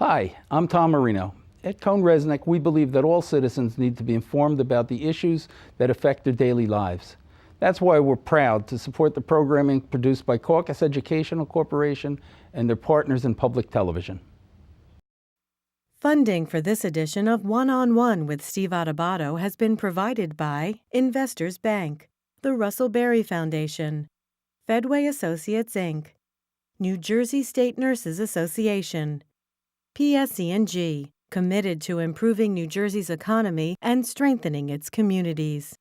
Hi, I'm Tom Marino. At Cone Resnick, we believe that all citizens need to be informed about the issues that affect their daily lives. That's why we're proud to support the programming produced by Caucus Educational Corporation and their partners in public television. Funding for this edition of One-on-One with Steve Adubato has been provided by Investors Bank, the Russell Berry Foundation, Fedway Associates, Inc., New Jersey State Nurses Association, PSE&G, committed to improving New Jersey's economy and strengthening its communities.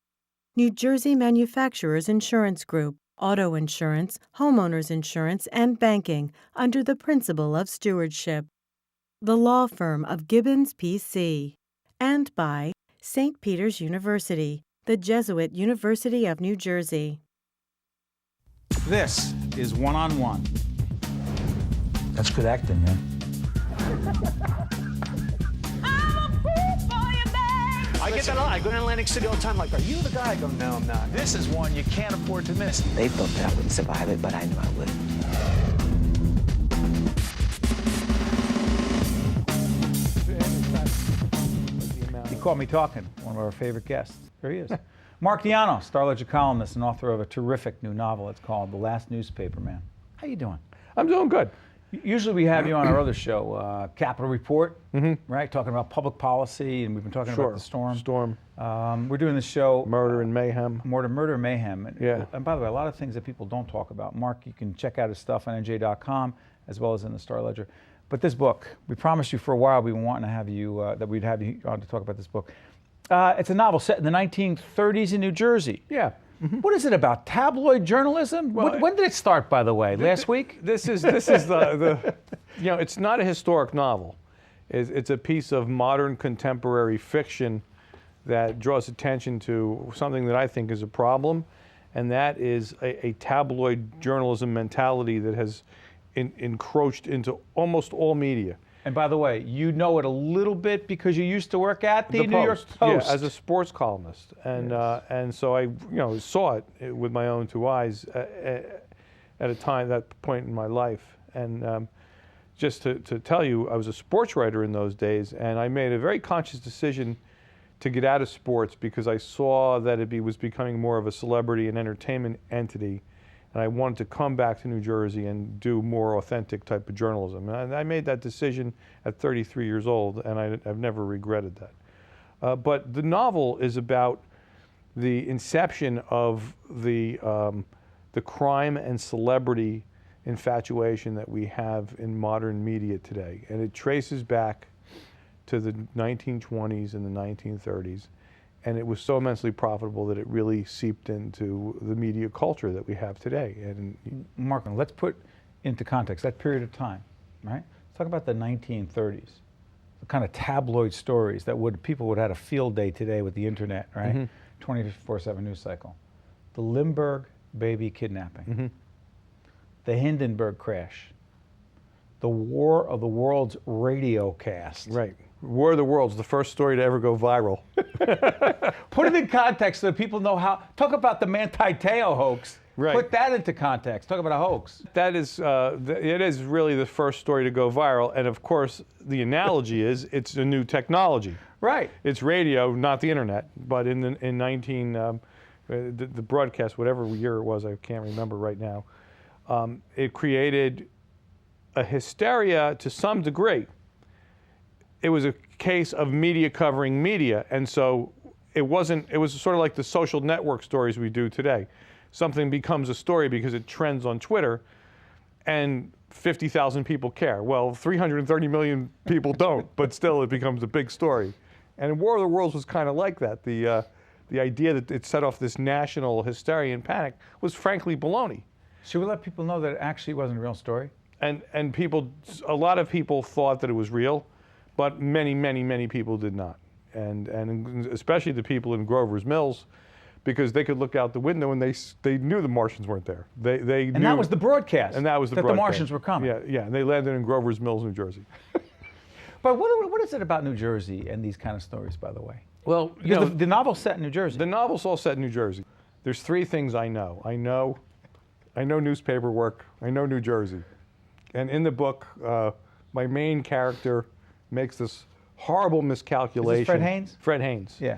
New Jersey Manufacturers Insurance Group, auto insurance, homeowners insurance, and banking under the principle of stewardship. The law firm of Gibbons P.C. And by St. Peter's University, the Jesuit University of New Jersey. This is One-on-One. That's good acting, man. I get that a lot. I go to Atlantic City all the time, like, are you the guy? I go, no, I'm not. This is one you can't afford to miss. They thought that I wouldn't survive it, but I knew I would. He caught me talking, one of our favorite guests. There he is. Mark DiIonno, Star Ledger columnist and author of a terrific new novel. It's called The Last Newspaperman. How you doing? I'm doing good. Usually we have you on our other show, Capital Report, right? Talking about public policy, and we've been talking about the storm. We're doing this show. Murder and Mayhem. Murder and Mayhem. And, yeah. And by the way, a lot of things that people don't talk about. Mark, you can check out his stuff on NJ.com as well as in the Star Ledger. But this book, we promised you for a while we were wanting to have you, that we'd have you on to talk about this book. It's a novel set in the 1930s in New Jersey. Yeah. What is it about? Tabloid journalism? Well, when did it start, by the way? Last week? This is the you know, it's not a historic novel. It's a piece of modern contemporary fiction that draws attention to something that I think is a problem, and that is a tabloid journalism mentality that has encroached into almost all media. And by the way, you know it a little bit because you used to work at the New York Post. Yeah, as a sports columnist, and Yes. And so I saw it with my own two eyes at that point in my life. And just to tell you, I was a sports writer in those days, and I made a very conscious decision to get out of sports because I saw that it was becoming more of a celebrity and entertainment entity. And I wanted to come back to New Jersey and do more authentic type of journalism. And I made that decision at 33 years old, and I've never regretted that. But the novel is about the inception of the crime and celebrity infatuation that we have in modern media today. And it traces back to the 1920s and the 1930s. And it was so immensely profitable that it really seeped into the media culture that we have today. And Mark, let's put into context that period of time, right? Let's talk about the 1930s, the kind of tabloid stories that people would have had a field day today with the internet, right? 24/7 news cycle. The Lindbergh baby kidnapping, the Hindenburg crash, the War of the Worlds radio cast. Right. War of the Worlds, the first story to ever go viral. Put it in context so that people know how. Talk about the Manti Te'o hoax. Right. Put that into context. Talk about a hoax. That is, it is really the first story to go viral. And of course, the analogy is it's a new technology. Right. It's radio, not the internet. But in 19, the broadcast, whatever year it was, I can't remember right now, it created a hysteria to some degree. It was a case of media covering media, and so it was sort of like the social network stories we do today. Something becomes a story because it trends on Twitter, and 50,000 people care. Well, 330 million people don't, but still it becomes a big story. And War of the Worlds was kind of like that. The idea that it set off this national hysteria and panic was frankly baloney. Should we let people know that it actually wasn't a real story? And a lot of people thought that it was real. But many people did not, and especially the people in Grover's Mills, because they could look out the window and they knew the Martians weren't there. They and knew, that was the broadcast. And that was the that broadcast. The Martians were coming. Yeah. And they landed in Grover's Mills, New Jersey. But what is it about New Jersey and these kind of stories, by the way? Well, the novel's set in New Jersey. The novel's all set in New Jersey. There's three things I know. I know newspaper work. I know New Jersey, and in the book. my main character makes this horrible miscalculation. Is this Fred Haines? Fred Haines. Yeah.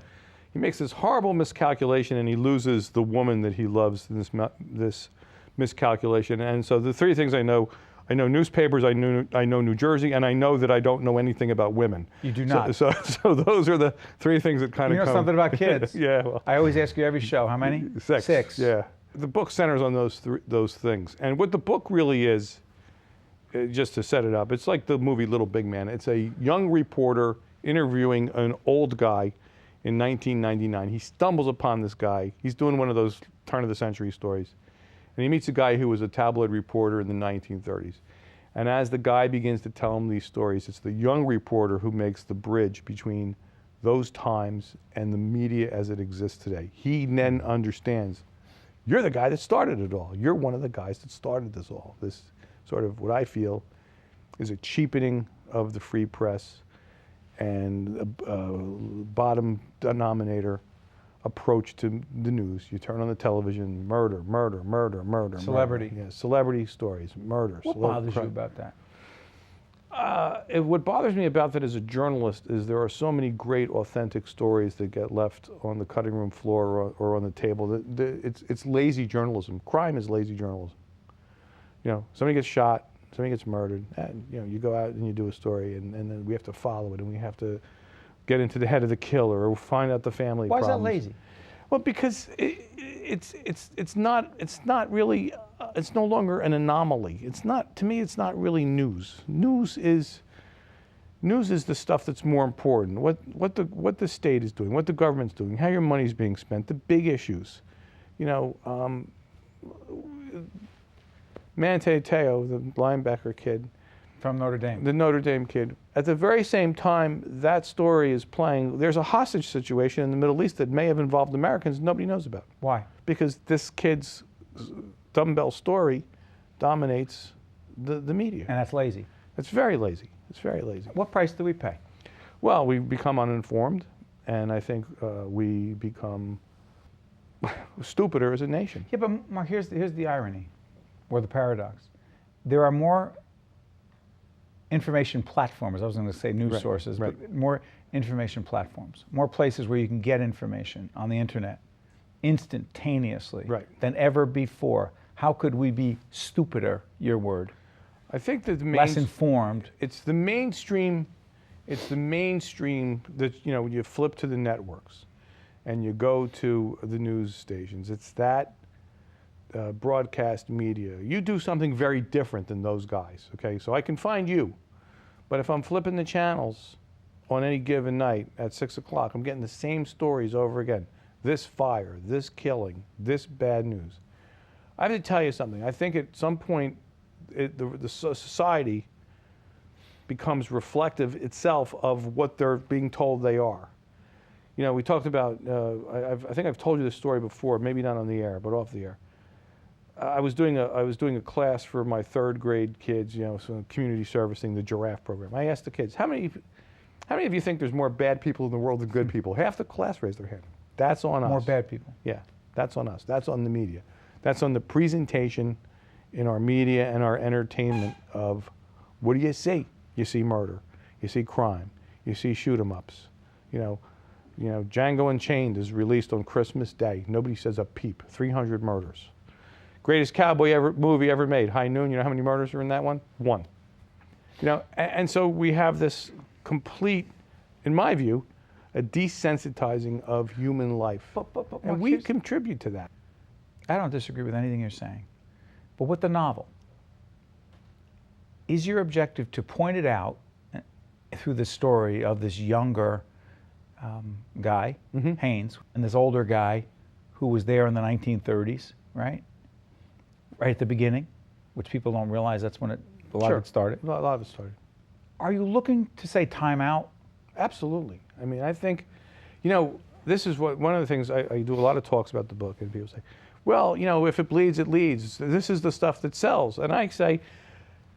He makes this horrible miscalculation, and he loses the woman that he loves in this miscalculation. And so the three things I know newspapers, I know New Jersey, and I know that I don't know anything about women. You do not. So those are the three things that kind of You know something about kids? Yeah. Well, I always ask you every show, how many? Six. Yeah. The book centers on those things. And what the book really is, just to set it up, it's like the movie Little Big Man. It's a young reporter interviewing an old guy in 1999. He stumbles upon this guy. He's doing one of those turn-of-the-century stories. And he meets a guy who was a tabloid reporter in the 1930s. And as the guy begins to tell him these stories, it's the young reporter who makes the bridge between those times and the media as it exists today. He then understands, you're the guy that started it all. You're one of the guys that started this all. This sort of what I feel is a cheapening of the free press and a bottom denominator approach to the news. You turn on the television, murder. Celebrity. Murder. Yeah, celebrity stories, murder. What bothers you about that? What bothers me about that as a journalist is there are so many great, authentic stories that get left on the cutting room floor or on the table. It's lazy journalism. Crime is lazy journalism. You know, somebody gets shot, somebody gets murdered, and you go out and you do a story, and then we have to follow it, and we have to get into the head of the killer or find out the family Why problems. is that lazy? Well, because it's not really, it's no longer an anomaly. It's not, to me, it's not really news. News is the stuff that's more important. What the state is doing, what the government's doing, how your money's being spent, the big issues. You know, Manti Te'o, the linebacker kid, From Notre Dame. the Notre Dame kid. At the very same time that story is playing, there's a hostage situation in the Middle East that may have involved Americans nobody knows about. Why? Because this kid's dumbbell story dominates the media. And that's lazy. It's very lazy. It's very lazy. What price do we pay? Well, we become uninformed, and I think we become stupider as a nation. Yeah, but Mark, here's the irony, or the paradox. There are more information platforms, I was going to say news sources, but more information platforms, more places where you can get information on the internet instantaneously than ever before. How could we be stupider, your word? I think that less informed. It's the mainstream that, you flip to the networks and you go to the news stations. It's that broadcast media. You do something very different than those guys, okay? So I can find you, but if I'm flipping the channels on any given night at 6 o'clock, I'm getting the same stories over again. This fire, this killing, this bad news. I have to tell you something. I think at some point the society becomes reflective itself of what they're being told they are. You know, we talked about, I think I've told you this story before, maybe not on the air, but off the air. I was doing a class for my third grade kids, so community servicing, the giraffe program. I asked the kids, how many of you think there's more bad people in the world than good people? Half the class raised their hand. That's on us. More bad people. Yeah, that's on us. That's on the media. That's on the presentation in our media and our entertainment of, what do you see? You see murder. You see crime. You see shoot 'em ups. Django Unchained is released on Christmas Day. Nobody says a peep. 300 murders. Greatest cowboy movie ever made. High Noon. You know how many murders are in that one? 1. And so we have this complete, in my view, a desensitizing of human life. But and we contribute to that. I don't disagree with anything you're saying. But with the novel, is your objective to point it out through the story of this younger guy, Haines, and this older guy who was there in the 1930s, right? Right at the beginning, which people don't realize that's when a lot of it started. A lot of it started. Are you looking to say time out? Absolutely. I mean, I think, this is one of the things I do a lot of talks about the book, and people say, well, if it bleeds, it leads. This is the stuff that sells. And I say,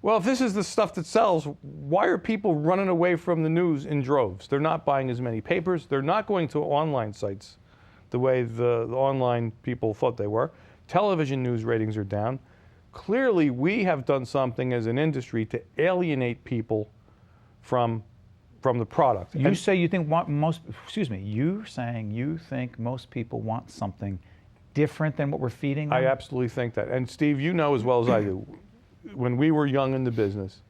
well, if this is the stuff that sells, why are people running away from the news in droves? They're not buying as many papers. They're not going to online sites the way the online people thought they were. Television news ratings are down. clearly we have done something as an industry to alienate people from the product. You And say you think you're saying you think most people want something different than what we're feeding them? I absolutely think that. And Steve, you know as well as I do, when we were young in the business,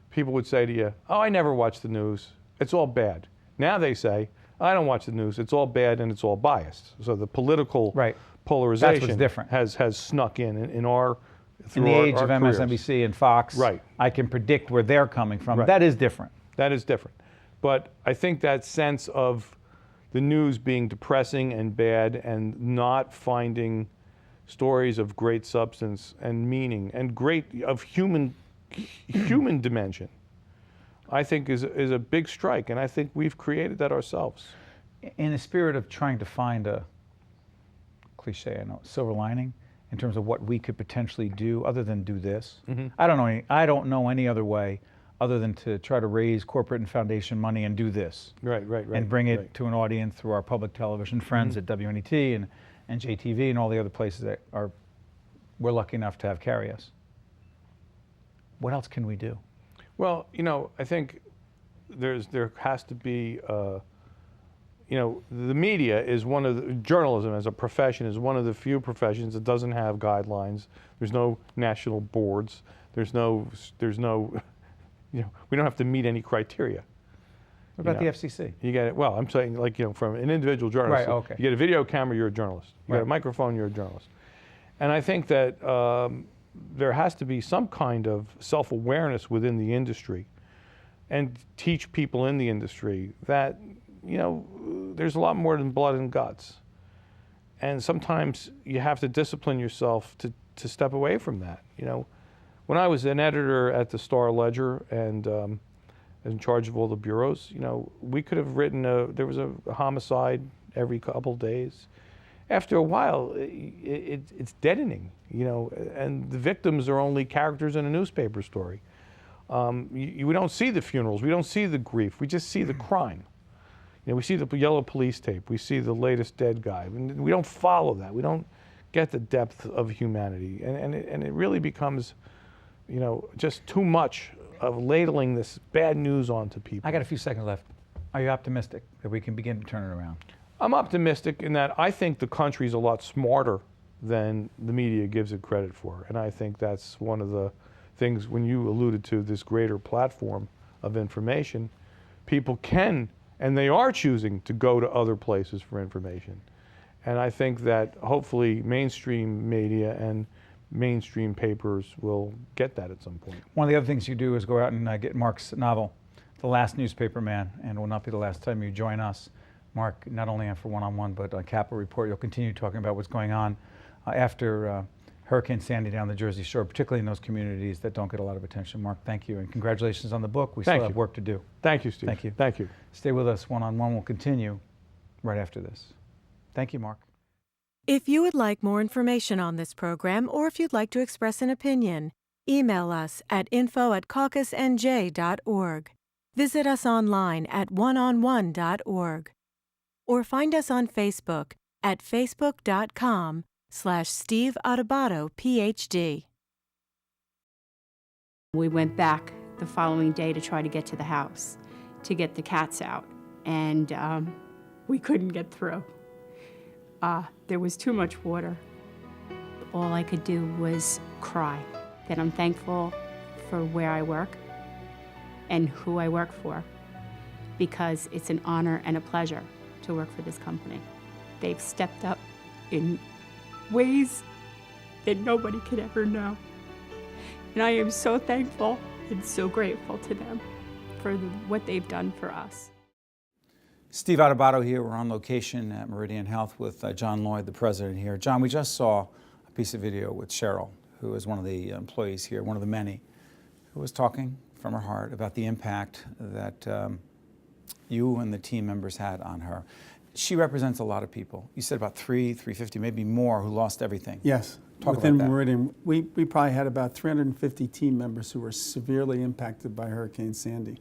people would say to you, oh, I never watch the news. It's all bad. Now they say, I don't watch the news. It's all bad and it's all biased. So the political polarization That's what's different. has snuck in our in the age of careers. MSNBC and Fox, Right. I can predict where they're coming from. Right. That is different. That is different. But I think that sense of the news being depressing and bad and not finding stories of great substance and meaning and of human dimension, I think is a big strike, and I think we've created that ourselves. In the spirit of trying to find a cliche, I know, silver lining in terms of what we could potentially do other than do this. I don't know any other way other than to try to raise corporate and foundation money and do this. Right. And bring it to an audience through our public television friends at WNET and JTV and all the other places that we're lucky enough to have carry us. What else can we do? Well, I think there has to be, the media is journalism as a profession is one of the few professions that doesn't have guidelines. There's no national boards. There's no, we don't have to meet any criteria. What about the FCC? You get it. Well, I'm saying from an individual journalist. Right, okay. You get a video camera, you're a journalist. You get a microphone, you're a journalist. And I think that there has to be some kind of self-awareness within the industry and teach people in the industry that, there's a lot more than blood and guts. And sometimes you have to discipline yourself to step away from that. When I was an editor at the Star Ledger and in charge of all the bureaus, we could have written there was a homicide every couple days. After a while, it's deadening, and the victims are only characters in a newspaper story. We don't see the funerals, we don't see the grief, we just see the crime. We see the yellow police tape, we see the latest dead guy. We don't follow that. We don't get the depth of humanity, and it really becomes, just too much of ladling this bad news onto people. I got a few seconds left. Are you optimistic that we can begin to turn it around? I'm optimistic in that I think the country's a lot smarter than the media gives it credit for. And I think that's one of the things when you alluded to this greater platform of information, people can, and they are choosing to go to other places for information. And I think that hopefully mainstream media and mainstream papers will get that at some point. One of the other things you do is go out and get Mark's novel, The Last Newspaperman, and it will not be the last time you join us. Mark, not only for one-on-one, but on Capital Report, you'll continue talking about what's going on after Hurricane Sandy down the Jersey Shore, particularly in those communities that don't get a lot of attention. Mark, thank you, and congratulations on the book. We still have work to do. Thank you, Steve. Thank you. Thank you. Stay with us. One-on-one will continue right after this. Thank you, Mark. If you would like more information on this program, or if you'd like to express an opinion, email us at info@caucusnj.org. Visit us online at oneonone.org. Or find us on Facebook at facebook.com/Steve Adubato, PhD. We went back the following day to try to get to the house, to get the cats out, and we couldn't get through. There was too much water. All I could do was cry, that I'm thankful for where I work and who I work for, because it's an honor and a pleasure to work for this company. They've stepped up in ways that nobody could ever know. And I am so thankful and so grateful to them for what they've done for us. Steve Adubato here. We're on location at Meridian Health with John Lloyd, the president here. John, we just saw a piece of video with Cheryl, who is one of the employees here, one of the many, who was talking from her heart about the impact that you and the team members had on her. She represents a lot of people. You said about 350, maybe more, who lost everything. Yes. Talk Within about that. Meridian, we probably had about 350 team members who were severely impacted by Hurricane Sandy.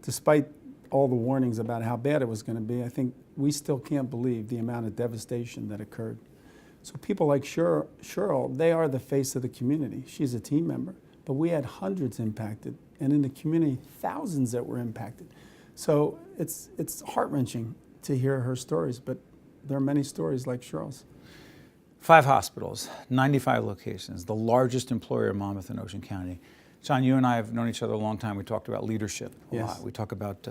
Despite all the warnings about how bad it was going to be, I think we still can't believe the amount of devastation that occurred. So people like Cheryl, they are the face of the community. She's a team member, but we had hundreds impacted, and in the community, thousands that were impacted. So it's heart-wrenching to hear her stories, but there are many stories like Cheryl's. 5 hospitals, 95 locations, the largest employer in Monmouth and Ocean County. John, you and I have known each other a long time. We talked about leadership a lot. We talk about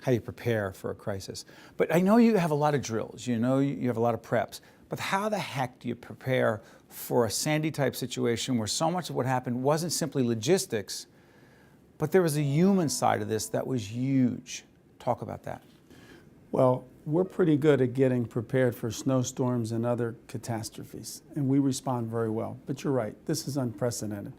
how you prepare for a crisis. But I know you have a lot of drills. You know you have a lot of preps. But how the heck do you prepare for a Sandy-type situation where so much of what happened wasn't simply logistics, but there was a human side of this that was huge? Talk about that. Well, we're pretty good at getting prepared for snowstorms and other catastrophes, and we respond very well. But you're right, this is unprecedented.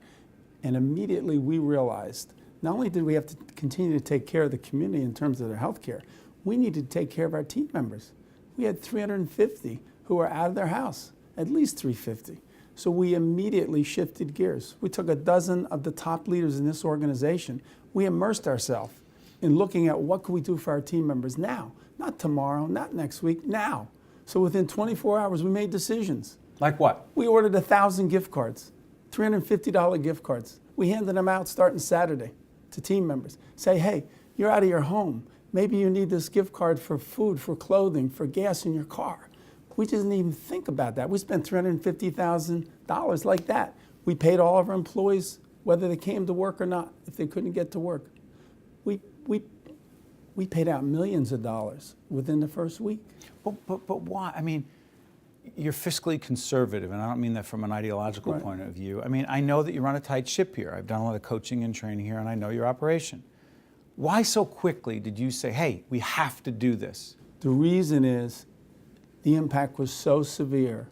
And immediately we realized, not only did we have to continue to take care of the community in terms of their health care, we needed to take care of our team members. We had 350 who were out of their house, at least 350. So we immediately shifted gears. We took a dozen of the top leaders in this organization. We immersed ourselves in looking at what could we do for our team members now, not tomorrow, not next week, now. So within 24 hours, we made decisions. Like what? We ordered 1,000 gift cards, $350 gift cards. We handed them out starting Saturday to team members. Say, hey, you're out of your home. Maybe you need this gift card for food, for clothing, for gas in your car. We didn't even think about that. We spent $350,000 like that. We paid all of our employees, whether they came to work or not, if they couldn't get to work. We paid out millions of dollars within the first week. But why? I mean, you're fiscally conservative, and I don't mean that from an ideological point of view. I mean, I know that you run a tight ship here. I've done a lot of coaching and training here, and I know your operation. Why so quickly did you say, hey, we have to do this? The reason is the impact was so severe.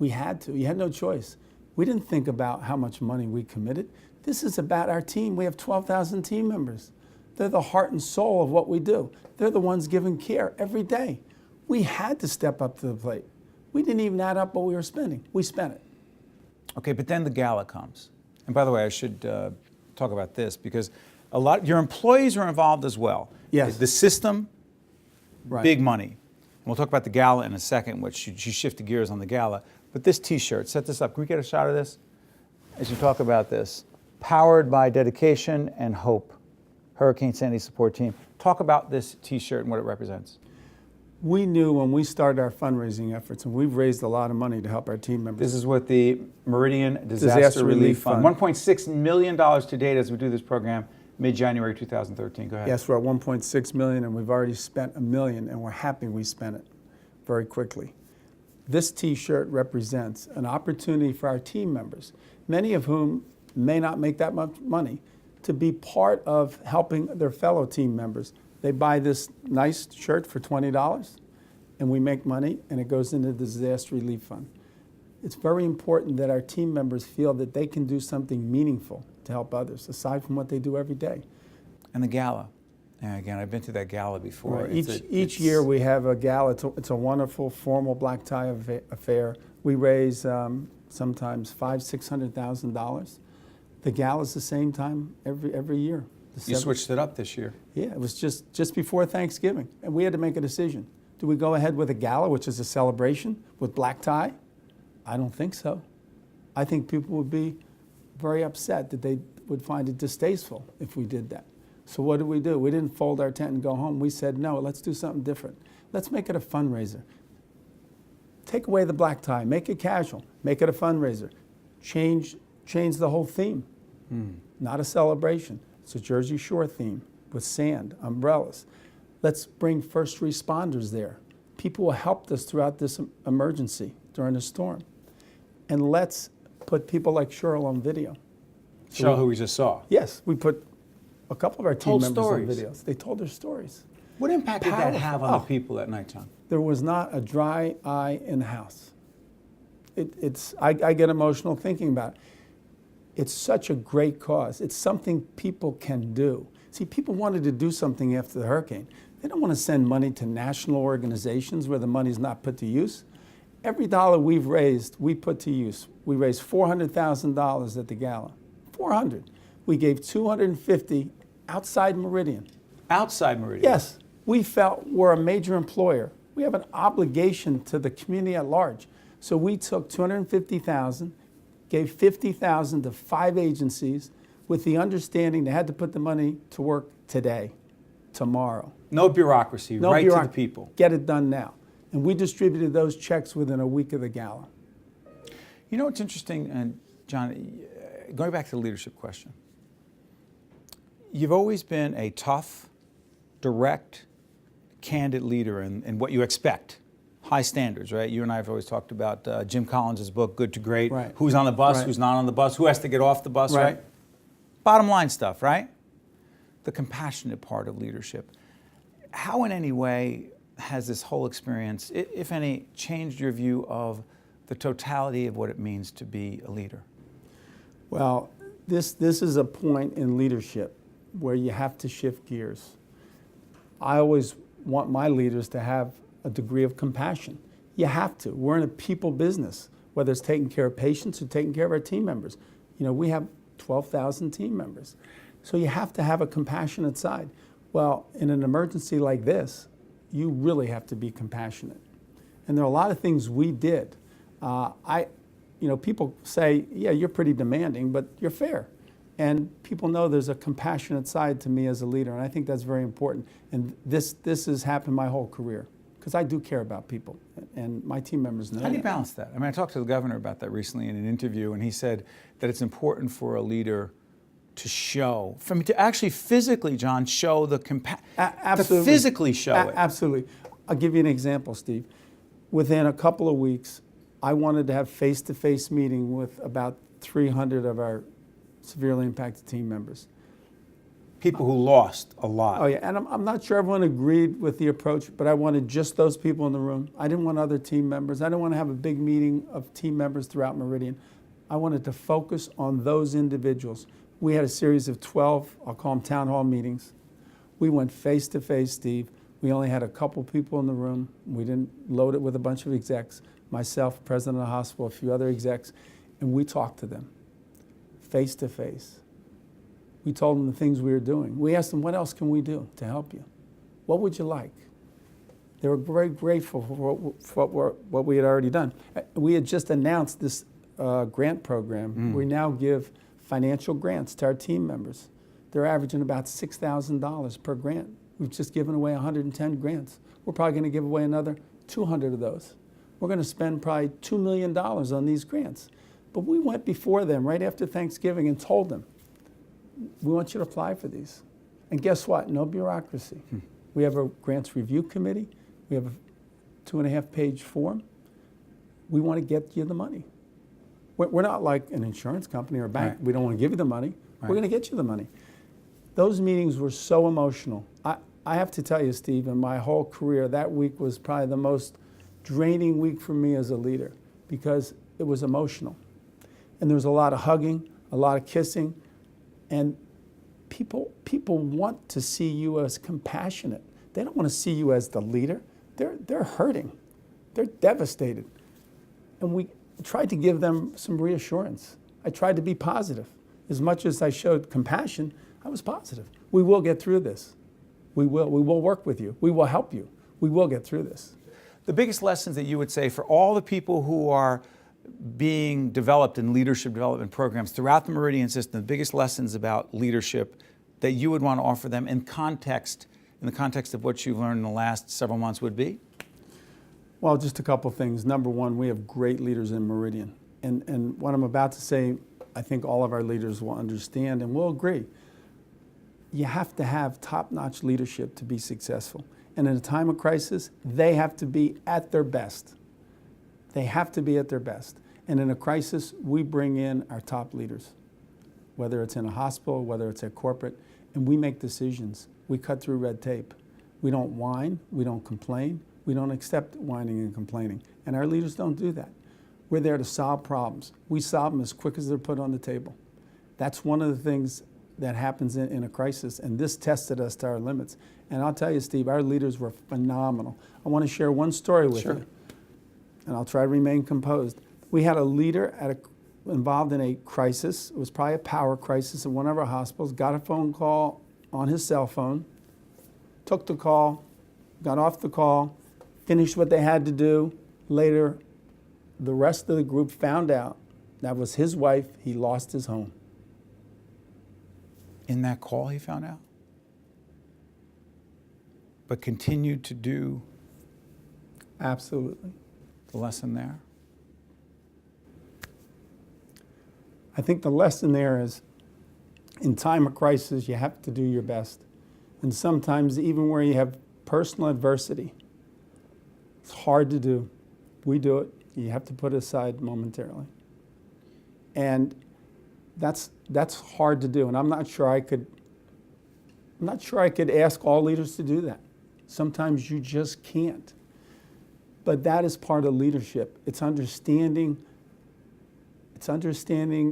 We had to. You had no choice. We didn't think about how much money we committed. This is about our team. We have 12,000 team members. They're the heart and soul of what we do. They're the ones giving care every day. We had to step up to the plate. We didn't even add up what we were spending. We spent it. Okay, but then the gala comes. And by the way, I should talk about this because a lot your employees are involved as well. Yes. The system, big money. And we'll talk about the gala in a second, which you shifted gears on the gala. But this T-shirt, set this up. Can we get a shot of this? As you talk about this, powered by dedication and hope. Hurricane Sandy support team. Talk about this T-shirt and what it represents. We knew when we started our fundraising efforts, and we've raised a lot of money to help our team members. This is with the Meridian Disaster Relief Fund. $1.6 million to date as we do this program, mid-January 2013. Go ahead. Yes, we're at $1.6 million, and we've already spent $1 million, and we're happy we spent it very quickly. This T-shirt represents an opportunity for our team members, many of whom may not make that much money, to be part of helping their fellow team members. They buy this nice shirt for $20, and we make money, and it goes into the Disaster Relief Fund. It's very important that our team members feel that they can do something meaningful to help others, aside from what they do every day. And the gala. And again, I've been to that gala before. Right. Each year we have a gala. It's a wonderful formal black tie affair. We raise sometimes $500,000-$600,000. The gala's the same time every year. You switched it up this year. Yeah, it was just before Thanksgiving, and we had to make a decision. Do we go ahead with a gala, which is a celebration, with black tie? I don't think so. I think people would be very upset that they would find it distasteful if we did that. So what did? We didn't fold our tent and go home. We said, no, let's do something different. Let's make it a fundraiser. Take away the black tie, make it casual, make it a fundraiser. Change the whole theme, not a celebration. It's a Jersey Shore theme with sand, umbrellas. Let's bring first responders there, people who helped us throughout this emergency during the storm. And let's put people like Cheryl on video. Cheryl, who we just saw. Yes, we put a couple of our team members stories. on videos. They told their stories. What impact did that have on the people that night, John? There was not a dry eye in the house. I get emotional thinking about it. It's such a great cause. It's something people can do. See, people wanted to do something after the hurricane. They don't want to send money to national organizations where the money's not put to use. Every dollar we've raised, we put to use. We raised $400,000 at the gala. 400. We gave 250 outside Meridian. Outside Meridian? Yes. We felt we're a major employer. We have an obligation to the community at large. So we took $250,000, gave $50,000 to 5 agencies with the understanding they had to put the money to work today, tomorrow. No bureaucracy, No right to bureaucracy. the people. Get it done now. And we distributed those checks within a week of the gala. You know what's interesting, and John, going back to the leadership question, you've always been a tough, direct, candid leader in what you expect. High standards, right? You and I have always talked about Jim Collins' book, Good to Great. Right. Who's on the bus, Right. who's not on the bus, who has to get off the bus, Right. right? Bottom line stuff, right? The compassionate part of leadership. How in any way has this whole experience, if any, changed your view of the totality of what it means to be a leader? Well, this is a point in leadership where you have to shift gears. I always want my leaders to have a degree of compassion. You have to. We're in a people business, whether it's taking care of patients or taking care of our team members. You know, we have 12,000 team members. So you have to have a compassionate side. Well, in an emergency like this, you really have to be compassionate. And there are a lot of things we did. People say, yeah, you're pretty demanding, but you're fair. And people know there's a compassionate side to me as a leader, and I think that's very important. And this has happened my whole career, because I do care about people, and my team members know How do you that. balance that? I mean, I talked to the governor about that recently in an interview, and he said that it's important for a leader to show, to actually physically, John, show the compassion, to physically show it. Absolutely. I'll give you an example, Steve. Within a couple of weeks, I wanted to have face-to-face meeting with about 300 of our severely impacted team members. People who lost a lot. Oh yeah, and I'm not sure everyone agreed with the approach, but I wanted just those people in the room. I didn't want other team members. I didn't want to have a big meeting of team members throughout Meridian. I wanted to focus on those individuals. We had a series of 12, I'll call them town hall meetings. We went face to face, Steve. We only had a couple people in the room. We didn't load it with a bunch of execs. Myself, president of the hospital, a few other execs, and we talked to them face to face. We told them the things we were doing. We asked them, what else can we do to help you? What would you like? They were very grateful for what we had already done. We had just announced this grant program. We now give financial grants to our team members. They're averaging about $6,000 per grant. We've just given away 110 grants. We're probably going to give away another 200 of those. We're going to spend probably $2 million on these grants. But we went before them right after Thanksgiving and told them, we want you to apply for these. And guess what? No bureaucracy. We have a grants review committee. We have a 2.5-page form. We want to get you the money. We're not like an insurance company or a bank. Right. We don't want to give you the money. Right. We're going to get you the money. Those meetings were so emotional. I have to tell you, Steve, in my whole career, that week was probably the most draining week for me as a leader, because it was emotional. And there was a lot of hugging, a lot of kissing, and people want to see you as compassionate. They don't want to see you as the leader. They're hurting. They're devastated. And we tried to give them some reassurance. I tried to be positive. As much as I showed compassion, I was positive. We will get through this. We will work with you. We will help you. We will get through this. The biggest lessons that you would say for all the people who are being developed in leadership development programs throughout the Meridian system, the biggest lessons about leadership that you would want to offer them in the context of what you've learned in the last several months would be? Well, just a couple things. Number one, we have great leaders in Meridian. And what I'm about to say, I think all of our leaders will understand and will agree. You have to have top-notch leadership to be successful. And in a time of crisis, they have to be at their best. They have to be at their best. And in a crisis, we bring in our top leaders, whether it's in a hospital, whether it's at corporate, and we make decisions. We cut through red tape. We don't whine, we don't complain, we don't accept whining and complaining. And our leaders don't do that. We're there to solve problems. We solve them as quick as they're put on the table. That's one of the things that happens in a crisis, and this tested us to our limits. And I'll tell you, Steve, our leaders were phenomenal. I want to share one story with you, and I'll try to remain composed. We had a leader involved in a crisis. It was probably a power crisis at one of our hospitals, got a phone call on his cell phone, took the call, got off the call, finished what they had to do. Later, the rest of the group found out that was his wife, he lost his home. In that call, he found out? But continued to do Absolutely. the lesson there? I think the lesson there is, in time of crisis, you have to do your best. And sometimes, even where you have personal adversity, it's hard to do. We do it. You have to put it aside momentarily. And that's hard to do. And I'm not sure I could ask all leaders to do that. Sometimes you just can't. But that is part of leadership. It's understanding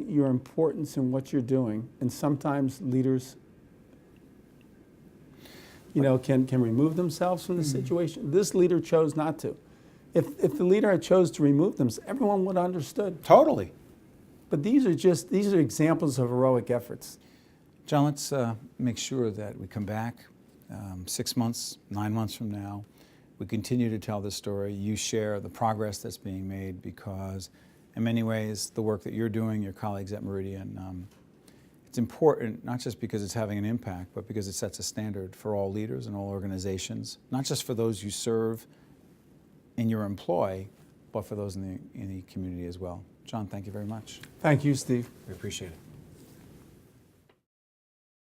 your importance in what you're doing. And sometimes leaders, can remove themselves from the situation. This leader chose not to. If the leader had chose to remove themselves, everyone would have understood. Totally. But these are examples of heroic efforts. John, let's make sure that we come back 6 months, 9 months from now. We continue to tell this story. You share the progress that's being made, because in many ways, the work that you're doing, your colleagues at Meridian, it's important, not just because it's having an impact, but because it sets a standard for all leaders and all organizations, not just for those you serve in your employ, but for those in the community as well. John, thank you very much. Thank you, Steve. We appreciate it.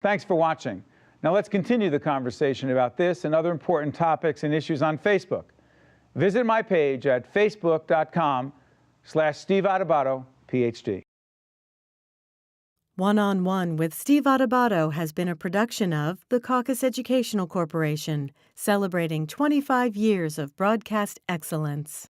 Thanks for watching. Now let's continue the conversation about this and other important topics and issues on Facebook. Visit my page at facebook.com/Steve Adubato, PhD. One-on-One with Steve Adubato has been a production of the Caucus Educational Corporation, celebrating 25 years of broadcast excellence.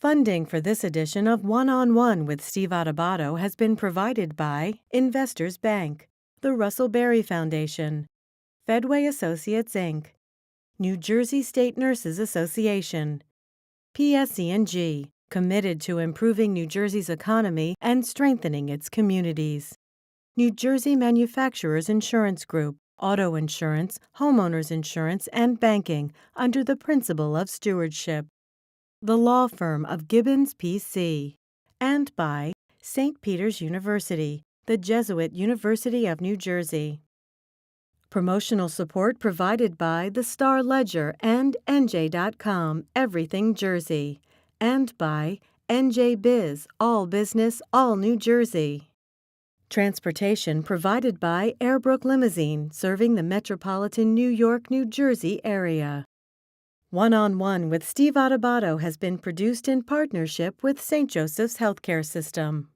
Funding for this edition of One-on-One with Steve Adubato has been provided by Investors Bank, the Russell Berry Foundation, Fedway Associates, Inc., New Jersey State Nurses Association, PSE&G, committed to improving New Jersey's economy and strengthening its communities. New Jersey Manufacturers Insurance Group, auto insurance, homeowners insurance, and banking under the principle of stewardship. The law firm of Gibbons P.C. And by St. Peter's University, the Jesuit University of New Jersey. Promotional support provided by the Star Ledger and NJ.com, Everything Jersey. And by NJ Biz, All Business, All New Jersey. Transportation provided by Airbrook Limousine, serving the metropolitan New York, New Jersey area. One-on-One with Steve Adubato has been produced in partnership with St. Joseph's Healthcare System.